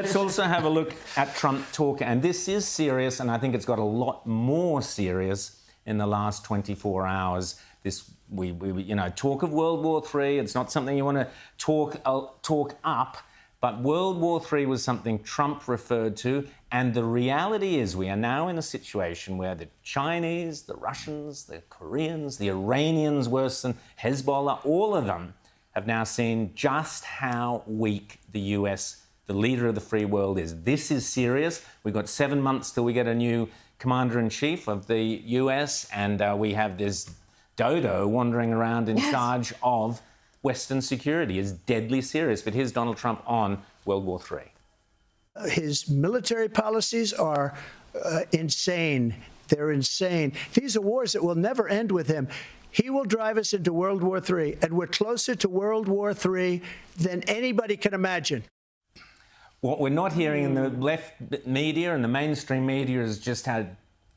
Let's also have a look at Trump talk, and this is serious, and I think it's got a lot more serious in the last 24 hours. We talk of World War III. It's not something you want to talk up, but World War III was something Trump referred to, and the reality is we are now in a situation where the Chinese, the Russians, the Koreans, the Iranians, worse than Hezbollah, all of them have now seen just how weak the US, the leader of the free world, is. This is serious. We've got 7 months till we get a new commander-in-chief of the US, and we have this dodo wandering around in charge of Western security. Is deadly serious. But here's Donald Trump on World War III. His military policies are insane. They're insane. These are wars that will never end with him. He will drive us into World War III, and we're closer to World War III than anybody can imagine. What we're not hearing in the left media and the mainstream media is just how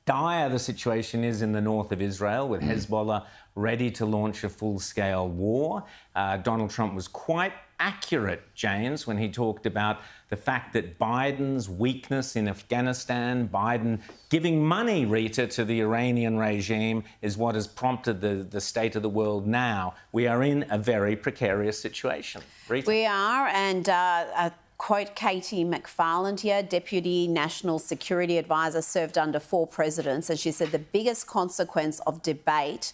dire the situation is in the north of Israel, with Hezbollah ready to launch a full-scale war. Donald Trump was quite accurate, James, when he talked about the fact that Biden's weakness in Afghanistan, Biden giving money, Rita, to the Iranian regime is what has prompted the state of the world now. We are in a very precarious situation. Rita? We are, and quote Katie McFarland here, Deputy National Security Advisor, served under 4 presidents, and she said the biggest consequence of debate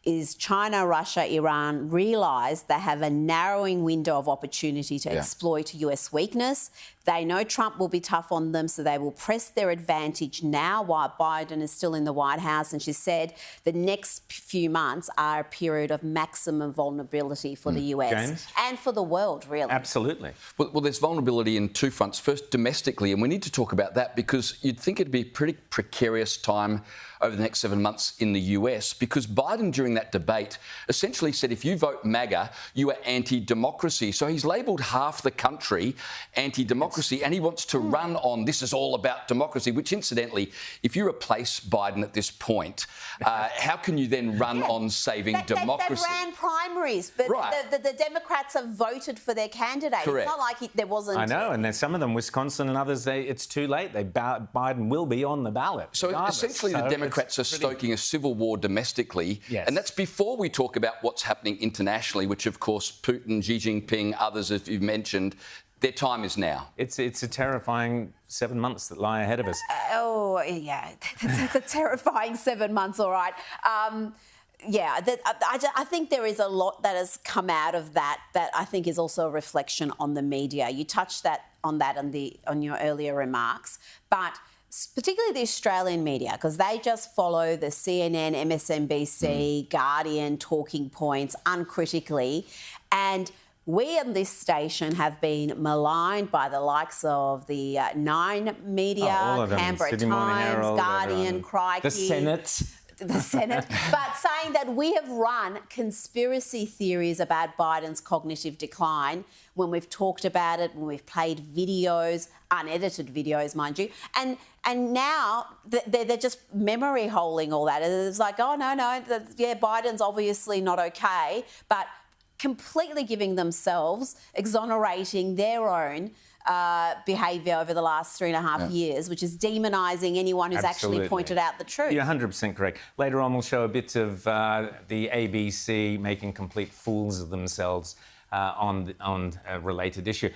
is China, Russia, Iran realise they have a narrowing window of opportunity to exploit US weakness. They know Trump will be tough on them, so they will press their advantage now while Biden is still in the White House. And she said the next few months are a period of maximum vulnerability for the US James? and for the world, really. Absolutely. Well, there's vulnerability in 2 fronts. First, domestically, and we need to talk about that because you'd think it'd be a pretty precarious time over the next 7 months in the US, because Biden, during that debate, essentially said if you vote MAGA, you are anti-democracy. So he's labelled half the country anti-democracy, and he wants to run on this is all about democracy, which, incidentally, if you replace Biden at this point, how can you then run on saving democracy? They ran primaries, but the Democrats have voted for their candidate. Correct. It's not like there wasn't... I know, and there's some of them, Wisconsin and others, it's too late. Biden will be on the ballot. So essentially the Democrats are stoking a civil war domestically, and that's before we talk about what's happening internationally, which, of course, Putin, Xi Jinping, others, as you've mentioned, their time is now. It's a terrifying 7 months that lie ahead of us. Oh, yeah, it's a terrifying 7 months, all right. I think there is a lot that has come out of that I think is also a reflection on the media. You touched on your earlier remarks, but particularly the Australian media, because they just follow the CNN, MSNBC, Guardian talking points uncritically, and we on this station have been maligned by the likes of the Nine Media, Canberra Times, Herald, Guardian, Crikey. The Senate, but saying that we have run conspiracy theories about Biden's cognitive decline when we've talked about it, when we've played videos, unedited videos, mind you, and now they're just memory holing all that. It's like, oh, no, Biden's obviously not okay, but completely giving themselves, exonerating their own behaviour over the last 3.5 years, which is demonising anyone who's actually pointed out the truth. You're 100% correct. Later on, we'll show a bit of the ABC making complete fools of themselves on a related issue.